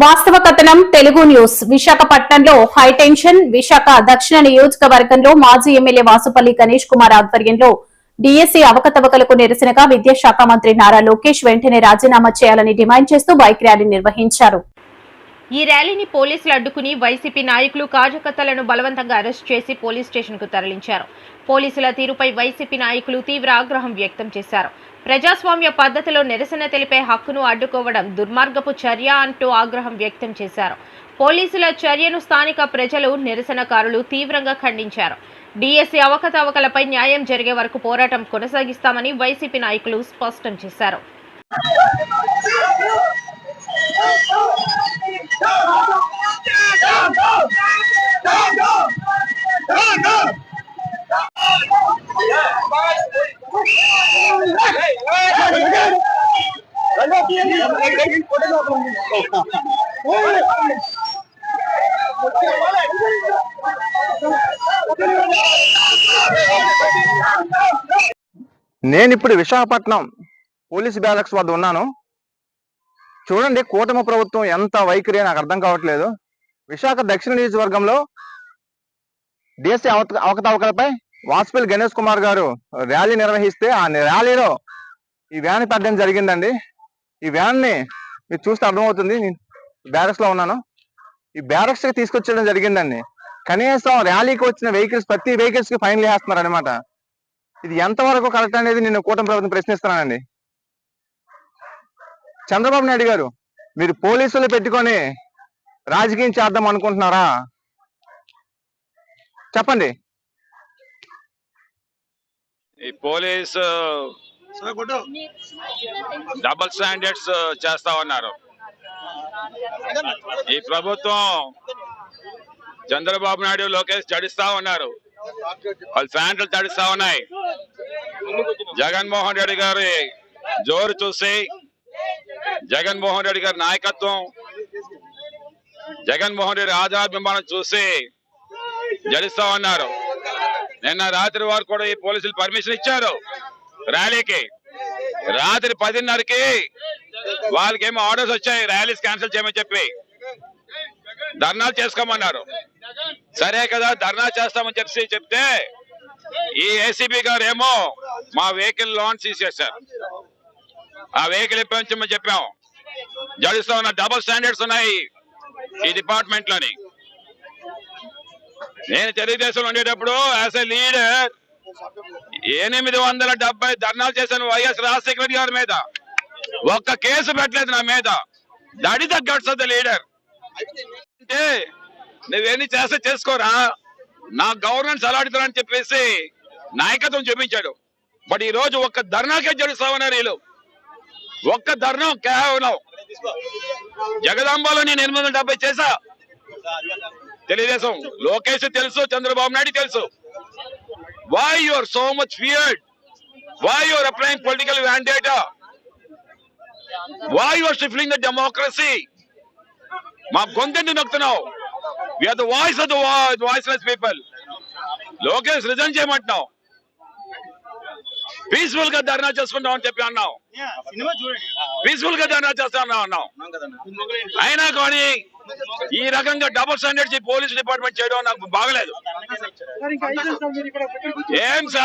వాస్తవ కథనం తెలుగు న్యూస్. విశాఖపట్నంలో హైటెన్షన్. విశాఖ దక్షిణ నియోజకవర్గంలో మాజీ ఎమ్మెల్యే వాసుపల్లి గణేష్ కుమార్ ఆధ్వర్యంలో డిఎస్సీ అవకతవకలకు నిరసనగా విద్యాశాఖ మంత్రి నారా లోకేష్ వెంటనే రాజీనామా చేయాలని డిమాండ్ చేస్తూ బైక్ ర్యాలీ నిర్వహించారు. ఈ ర్యాలీని పోలీసులు అడ్డుకుని వైసీపీ నాయకులు కార్యకర్తలను బలవంతంగా అరెస్ట్ చేసి పోలీస్ స్టేషన్కు తరలించారు. పోలీసుల తీరుపై వైసీపీ నాయకులు తీవ్ర ఆగ్రహం వ్యక్తం చేశారు. ప్రజాస్వామ్య పద్ధతిలో నిరసన తెలిపే హక్కును అడ్డుకోవడం దుర్మార్గపు చర్య అంటూ ఆగ్రహం వ్యక్తం చేశారు. పోలీసుల చర్యను స్థానిక ప్రజలు, నిరసనకారులు తీవ్రంగా ఖండించారు. డిఎస్సీ అవకతవకలపై న్యాయం జరిగే వరకు పోరాటం కొనసాగిస్తామని వైసీపీ నాయకులు స్పష్టం చేశారు. నేను ఇప్పుడు విశాఖపట్నం పోలీస్ బ్యారక్స్ వద్ద ఉన్నాను. చూడండి, కూటమి ప్రభుత్వం ఎంత వైఖరి నాకు అర్థం కావట్లేదు. విశాఖ దక్షిణ నియోజకవర్గంలో డిఎస్సీ అవకతవకలపై వాసుపల్లి గణేష్ కుమార్ గారు ర్యాలీ నిర్వహిస్తే ఆ ర్యాలీలో ఈ వ్యాన్ పెట్టడం జరిగిందండి. ఈ వ్యాన్ ని మీరు చూస్తే అర్థమవుతుంది. నేను బ్యారక్స్ లో ఉన్నాను. ఈ బ్యారక్స్ కి తీసుకొచ్చడం జరిగిందండి. కనీసం ర్యాలీకి వచ్చిన వెహికల్స్, ప్రతి వెహికల్స్ కి ఫైన్లు వేస్తున్నారు అనమాట. ఇది ఎంతవరకు కరెక్ట్ అనేది నేను కూటమి ప్రభుత్వం ప్రశ్నిస్తున్నానండి. చంద్రబాబు నాయుడు గారు, మీరు పోలీసులు పెట్టుకొని రాజకీయం చేద్దాం అనుకుంటున్నారా? చెప్పండి. ఈ పోలీస్ డబుల్ స్టాండర్డ్స్ చేస్తా ఉన్నారు. ఈ ప్రభుత్వం చంద్రబాబు నాయుడు, లోకేష్ చడిస్తా ఉన్నారు. వాళ్ళు ఫ్యాంట్లు తడిస్తా ఉన్నాయి. జగన్మోహన్ రెడ్డి గారి జోరు చూసి, జగన్మోహన్ రెడ్డి గారి నాయకత్వం, జగన్మోహన్ రెడ్డి ఆధారాభిమానం చూసి జడిస్తా ఉన్నారు. నిన్న రాత్రి వారు కూడా ఈ పోలీసులు పర్మిషన్ ఇచ్చారు ర్యాలీకి. రాత్రి 10:30కి వాళ్ళకేమో ఆర్డర్స్ వచ్చాయి ర్యాలీస్ క్యాన్సిల్ చేయమని చెప్పి. ధర్నాలు చేసుకోమన్నారు. సరే కదా, ధర్నా చేస్తామని చెప్తే ఈ ఏసీబీ గారు ఏమో మా వెహికల్ లోన్ తీసేశారు. ఆ వెహికల్ ఇప్పించమని చెప్పాం. జడిస్తా ఉన్న డబుల్ స్టాండర్డ్స్ ఉన్నాయి ఈ డిపార్ట్మెంట్ లోని. నేను తెలుగుదేశంలో ఉండేటప్పుడు యాజ్ ఎ లీడర్ 870 ధర్నాలు చేశాను వైఎస్ రాజశేఖర రెడ్డి గారి మీద. ఒక్క కేసు పెట్టలేదు నా మీద. That is the guts of the leader. అంటే నువ్వేన్ని చేస్తే చేసుకోరా, నా గవర్నెన్స్ అలాంటిదని చెప్పేసి నాయకత్వం చూపించాడు. బట్ ఈ రోజు ఒక్క ధర్నాకే జడుస్తామన్నారు వీళ్ళు. ఒక్క ధర్నా కేవలం జగదాంబలో నేను 870 చేశా. తెలుగుదేశం, లోకేష్ తెలుసు, చంద్రబాబు నాయుడు తెలుసు. Why you are so much feared? Why you are applying political vendetta? Why you are stifling the democracy? మా గొంతెందు నొక్కుతున్నావు. We are the voice of the voiceless people. Lokesh resign చేయమంటున్నావు. పీస్ఫుల్ గా ధర్నా చేసుకుంటాం అని చెప్పి అన్నావు. పీస్ఫుల్ గా ధర్నా చేస్తా అన్నావు. అయినా కానీ ఈ రకంగా డబుల్ స్టాండర్డ్స్ ఈ పోలీస్ డిపార్ట్మెంట్ చేయడం నాకు బాగలేదు. ఏం సార్?